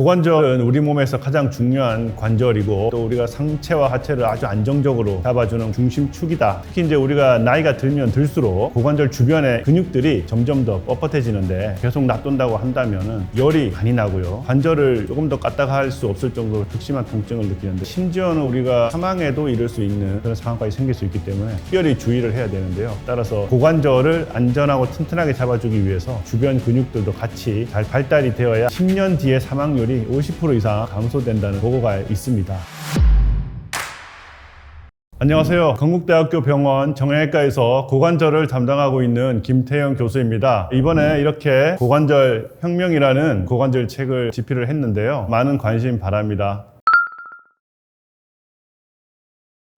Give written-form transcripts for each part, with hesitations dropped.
고관절은 우리 몸에서 가장 중요한 관절이고 또 우리가 상체와 하체를 아주 안정적으로 잡아주는 중심축이다. 특히 이제 우리가 나이가 들면 들수록 고관절 주변의 근육들이 점점 더 뻣뻣해지는데 계속 놔둔다고 한다면은 열이 많이 나고요. 관절을 조금 더 까딱하 할 수 없을 정도로 극심한 통증을 느끼는데 심지어는 우리가 사망에도 이를 수 있는 그런 상황까지 생길 수 있기 때문에 특별히 주의를 해야 되는데요. 따라서 고관절을 안전하고 튼튼하게 잡아주기 위해서 주변 근육들도 같이 잘 발달이 되어야 10년 뒤에 사망률이 50% 이상 감소된다는 보고가 있습니다. 안녕하세요. 건국대학교 병원 정형외과에서 고관절을 담당하고 있는 김태형 교수입니다. 이번에 이렇게 고관절 혁명이라는 고관절 책을 집필을 했는데요. 많은 관심 바랍니다.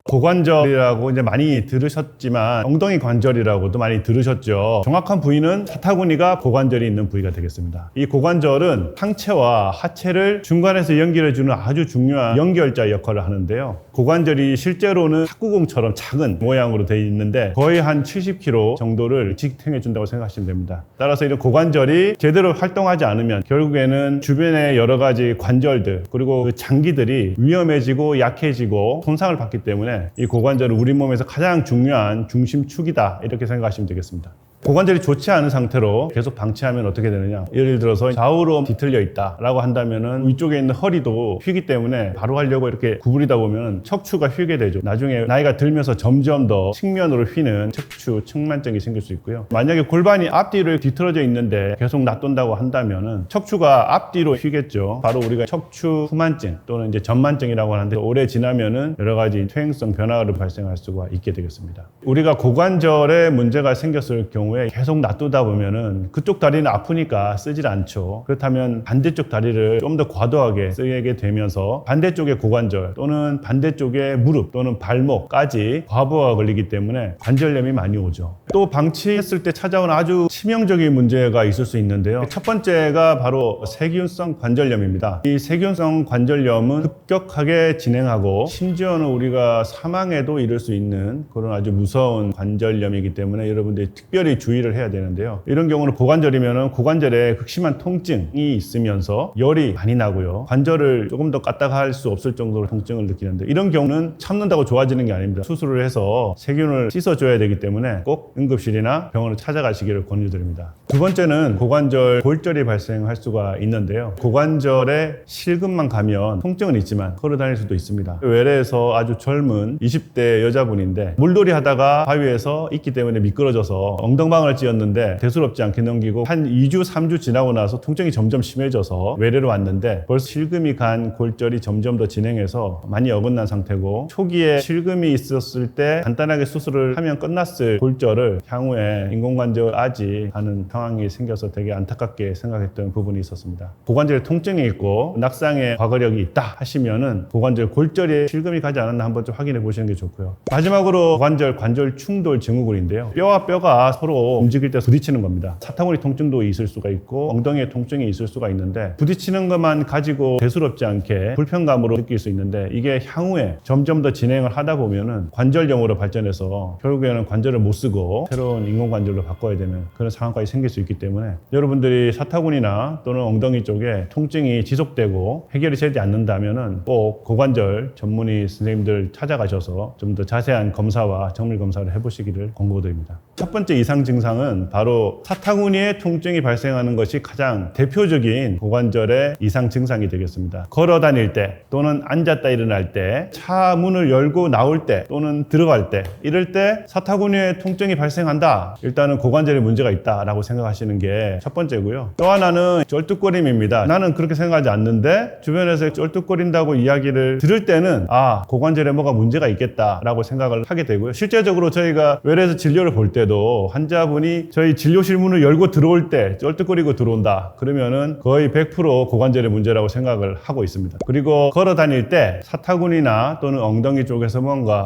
고관절이라고 이제 많이 들으셨지만 엉덩이 관절이라고도 많이 들으셨죠. 정확한 부위는 사타구니가 고관절이 있는 부위가 되겠습니다. 이 고관절은 상체와 하체를 중간에서 연결해주는 아주 중요한 연결자 역할을 하는데요. 고관절이 실제로는 탁구공처럼 작은 모양으로 되어 있는데 거의 한 70kg 정도를 지탱해준다고 생각하시면 됩니다. 따라서 이런 고관절이 제대로 활동하지 않으면 결국에는 주변의 여러 가지 관절들 그리고 그 장기들이 위험해지고 약해지고 손상을 받기 때문에 이 고관절은 우리 몸에서 가장 중요한 중심축이다 이렇게 생각하시면 되겠습니다. 고관절이 좋지 않은 상태로 계속 방치하면 어떻게 되느냐, 예를 들어서 좌우로 뒤틀려 있다 라고 한다면은 위쪽에 있는 허리도 휘기 때문에 바로 하려고 이렇게 구부리다 보면 척추가 휘게 되죠. 나중에 나이가 들면서 점점 더 측면으로 휘는 척추 측만증이 생길 수 있고요. 만약에 골반이 앞뒤로 뒤틀어져 있는데 계속 놔둔다고 한다면은 척추가 앞뒤로 휘겠죠. 바로 우리가 척추 후만증 또는 이제 전만증이라고 하는데 오래 지나면은 여러 가지 퇴행성 변화를 발생할 수가 있게 되겠습니다. 우리가 고관절에 문제가 생겼을 경우 계속 놔두다 보면은 그쪽 다리는 아프니까 쓰질 않죠. 그렇다면 반대쪽 다리를 좀 더 과도하게 쓰게 되면서 반대쪽의 고관절 또는 반대쪽의 무릎 또는 발목까지 과부하가 걸리기 때문에 관절염이 많이 오죠. 또 방치했을 때 찾아오는 아주 치명적인 문제가 있을 수 있는데요. 첫 번째가 바로 세균성 관절염입니다. 이 세균성 관절염은 급격하게 진행하고 심지어는 우리가 사망에도 이를 수 있는 그런 아주 무서운 관절염이기 때문에 여러분들이 특별히 주의를 해야 되는데요. 이런 경우는 고관절이면 고관절에 극심한 통증이 있으면서 열이 많이 나고요. 관절을 조금 더 까딱하 할 수 없을 정도로 통증을 느끼는데 이런 경우는 참는다고 좋아지는 게 아닙니다. 수술을 해서 세균을 씻어줘야 되기 때문에 꼭 응급실이나 병원을 찾아가시기를 권유드립니다. 두 번째는 고관절 골절이 발생할 수가 있는데요. 고관절에 실금만 가면 통증은 있지만 걸어 다닐 수도 있습니다. 외래에서 아주 젊은 20대 여자분인데 물놀이 하다가 바위에서 있기 때문에 미끄러져서 엉덩방을 찧었는데 대수롭지 않게 넘기고 한 2주, 3주 지나고 나서 통증이 점점 심해져서 외래로 왔는데 벌써 실금이 간 골절이 점점 더 진행해서 많이 어긋난 상태고 초기에 실금이 있었을 때 간단하게 수술을 하면 끝났을 골절을 향후에 인공관절 아지 하는 상황이 생겨서 되게 안타깝게 생각했던 부분이 있었습니다. 고관절에 통증이 있고 낙상의 과거력이 있다 하시면은 고관절 골절에 실금이 가지 않았나 한번 좀 확인해 보시는 게 좋고요. 마지막으로 고관절 관절 충돌 증후군인데요. 뼈와 뼈가 서로 움직일 때 부딪히는 겁니다. 사타구니 통증도 있을 수가 있고 엉덩이에 통증이 있을 수가 있는데 부딪히는 것만 가지고 대수롭지 않게 불편감으로 느낄 수 있는데 이게 향후에 점점 더 진행을 하다 보면은 관절염으로 발전해서 결국에는 관절을 못 쓰고 새로운 인공관절로 바꿔야 되는 그런 상황까지 생길 수 있기 때문에 여러분들이 사타구니나 또는 엉덩이 쪽에 통증이 지속되고 해결이 되지 않는다면은 꼭 고관절 전문의 선생님들 찾아가셔서 좀 더 자세한 검사와 정밀 검사를 해보시기를 권고드립니다. 첫 번째 이상 증상은 바로 사타구니에 통증이 발생하는 것이 가장 대표적인 고관절의 이상 증상이 되겠습니다. 걸어 다닐 때 또는 앉았다 일어날 때 차 문을 열고 나올 때 또는 들어갈 때 이럴 때 사타구니에 통증이 발생한다. 일단은 고관절에 문제가 있다라고 생각하시는 게 첫 번째고요. 또 하나는 쩔뚝거림입니다. 나는 그렇게 생각하지 않는데 주변에서 쩔뚝거린다고 이야기를 들을 때는 고관절에 뭐가 문제가 있겠다라고 생각을 하게 되고요. 실제적으로 저희가 외래에서 진료를 볼 때도 환자분이 저희 진료실 문을 열고 들어올 때 쩔뚝거리고 들어온다 그러면은 거의 100% 고관절의 문제라고 생각을 하고 있습니다. 그리고 걸어 다닐 때 사타구니나 또는 엉덩이 쪽에서 뭔가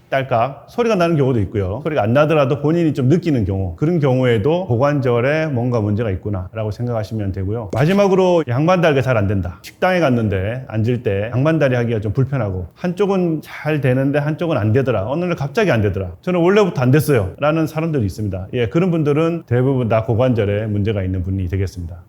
딸깍 소리가 나는 경우도 있고요. 소리가 안 나더라도 본인이 좀 느끼는 경우, 그런 경우에도 고관절에 뭔가 문제가 있구나 라고 생각하시면 되고요. 마지막으로 양반다리가 잘 안 된다. 식당에 갔는데 앉을 때 양반다리 하기가 좀 불편하고 한쪽은 잘 되는데 한쪽은 안 되더라. 어느 날 갑자기 안 되더라. 저는 원래부터 안 됐어요 라는 사람들이 있습니다. 그런 분들은 대부분 다 고관절에 문제가 있는 분이 되겠습니다.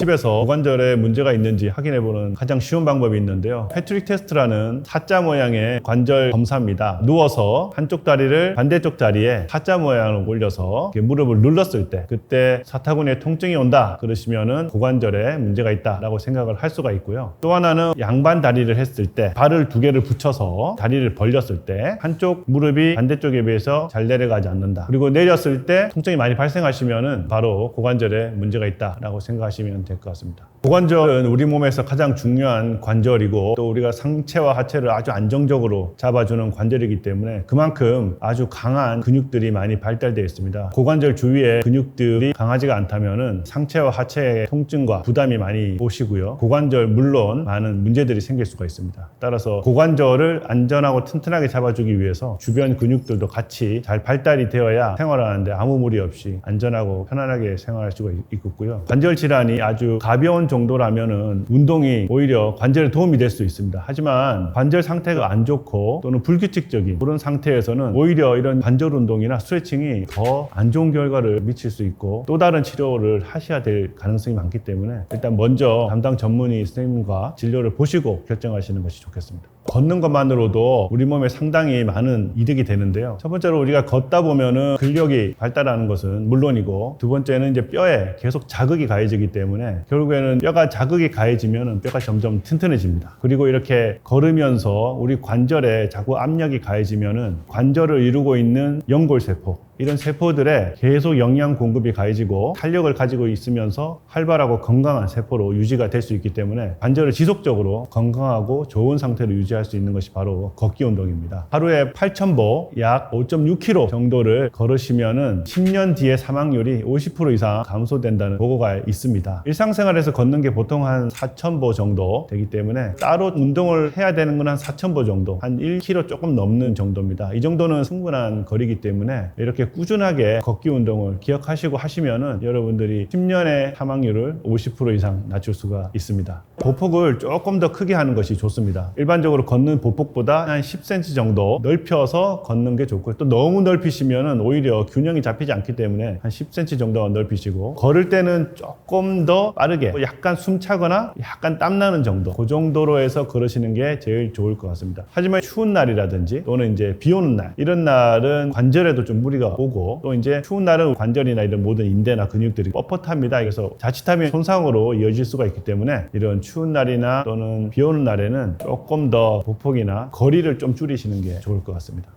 집에서 고관절에 문제가 있는지 확인해보는 가장 쉬운 방법이 있는데요. 패트릭 테스트라는 사자 모양의 관절 검사입니다. 누워서 한쪽 다리를 반대쪽 다리에 사자 모양으로 올려서 무릎을 눌렀을 때 그때 사타구니에 통증이 온다 그러시면은 고관절에 문제가 있다라고 생각을 할 수가 있고요. 또 하나는 양반 다리를 했을 때 발을 두 개를 붙여서 다리를 벌렸을 때 한쪽 무릎이 반대쪽에 비해서 잘 내려가지 않는다. 그리고 내렸을 때 통증이 많이 발생하시면은 바로 고관절에 문제가 있다라고 생각하시면 될 것 같습니다. 고관절은 우리 몸에서 가장 중요한 관절이고 또 우리가 상체와 하체를 아주 안정적으로 잡아주는 관절이기 때문에 그만큼 아주 강한 근육들이 많이 발달되어 있습니다. 고관절 주위에 근육들이 강하지가 않다면은 상체와 하체의 통증과 부담이 많이 오시고요. 고관절 물론 많은 문제들이 생길 수가 있습니다. 따라서 고관절을 안전하고 튼튼하게 잡아주기 위해서 주변 근육들도 같이 잘 발달이 되어야 생활하는데 아무 무리 없이 안전하고 편안하게 생활할 수가 있고요. 관절 질환이 아주 가벼운 정도라면은 운동이 오히려 관절에 도움이 될 수 있습니다. 하지만 관절 상태가 안 좋고 또는 불규칙적인 그런 상태에서는 오히려 이런 관절 운동이나 스트레칭이 더 안 좋은 결과를 미칠 수 있고 또 다른 치료를 하셔야 될 가능성이 많기 때문에 일단 먼저 담당 전문의 선생님과 진료를 보시고 결정하시는 것이 좋겠습니다. 걷는 것만으로도 우리 몸에 상당히 많은 이득이 되는데요. 첫 번째로 우리가 걷다 보면은 근력이 발달하는 것은 물론이고 두 번째는 이제 뼈에 계속 자극이 가해지기 때문에 결국에는 뼈가 자극이 가해지면은 뼈가 점점 튼튼해집니다. 그리고 이렇게 걸으면서 우리 관절에 자꾸 압력이 가해지면은 관절을 이루고 있는 연골세포 이런 세포들에 계속 영양 공급이 가해지고 탄력을 가지고 있으면서 활발하고 건강한 세포로 유지가 될 수 있기 때문에 관절을 지속적으로 건강하고 좋은 상태로 유지할 수 있는 것이 바로 걷기 운동입니다. 하루에 8,000보 약 5.6km 정도를 걸으시면은 10년 뒤에 사망률이 50% 이상 감소된다는 보고가 있습니다. 일상생활에서 걷는 게 보통 한 4,000보 정도 되기 때문에 따로 운동을 해야 되는 건 한 4,000보 정도, 한 1km 조금 넘는 정도입니다. 이 정도는 충분한 거리이기 때문에 이렇게 꾸준하게 걷기 운동을 기억하시고 하시면은 여러분들이 10년의 사망률을 50% 이상 낮출 수가 있습니다. 보폭을 조금 더 크게 하는 것이 좋습니다. 일반적으로 걷는 보폭보다 한 10cm 정도 넓혀서 걷는 게 좋고요. 또 너무 넓히시면은 오히려 균형이 잡히지 않기 때문에 한 10cm 정도 넓히시고 걸을 때는 조금 더 빠르게 약간 숨차거나 약간 땀나는 정도 그 정도로 해서 걸으시는 게 제일 좋을 것 같습니다. 하지만 추운 날이라든지 또는 이제 비 오는 날 이런 날은 관절에도 좀 무리가 오고 또 이제 추운 날은 관절이나 이런 모든 인대나 근육들이 뻣뻣합니다. 그래서 자칫하면 손상으로 이어질 수가 있기 때문에 이런 추운 날이나 또는 비 오는 날에는 조금 더 보폭이나 거리를 좀 줄이시는 게 좋을 것 같습니다.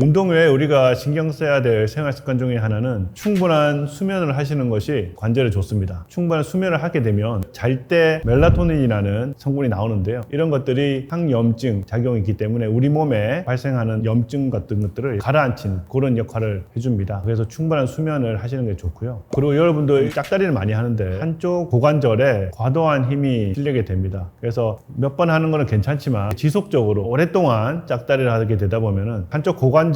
운동 외에 우리가 신경 써야 될 생활 습관 중에 하나는 충분한 수면을 하시는 것이 관절에 좋습니다. 충분한 수면을 하게 되면 잘 때 멜라토닌이라는 성분이 나오는데요. 이런 것들이 항염증 작용이 있기 때문에 우리 몸에 발생하는 염증 같은 것들을 가라앉히는 그런 역할을 해줍니다. 그래서 충분한 수면을 하시는 게 좋고요. 그리고 여러분도 짝다리를 많이 하는데 한쪽 고관절에 과도한 힘이 실리게 됩니다. 그래서 몇 번 하는 거는 괜찮지만 지속적으로 오랫동안 짝다리를 하게 되다 보면은 한쪽 고관절에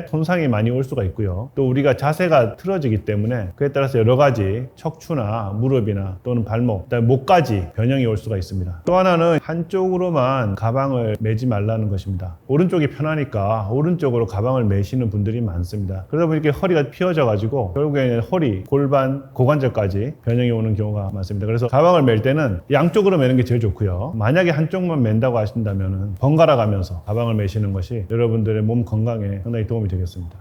손상이 많이 올 수가 있고요. 또 우리가 자세가 틀어지기 때문에 그에 따라서 여러 가지 척추나 무릎이나 또는 발목, 그다음에 목까지 변형이 올 수가 있습니다. 또 하나는 한쪽으로만 가방을 매지 말라는 것입니다. 오른쪽이 편하니까 오른쪽으로 가방을 매시는 분들이 많습니다. 그러다 보니까 허리가 휘어져 가지고 결국에는 허리, 골반, 고관절까지 변형이 오는 경우가 많습니다. 그래서 가방을 멜 때는 양쪽으로 매는 게 제일 좋고요. 만약에 한쪽만 맨다고 하신다면 번갈아 가면서 가방을 매시는 것이 여러분들의 몸 건강에 상당히 도움이 되겠습니다.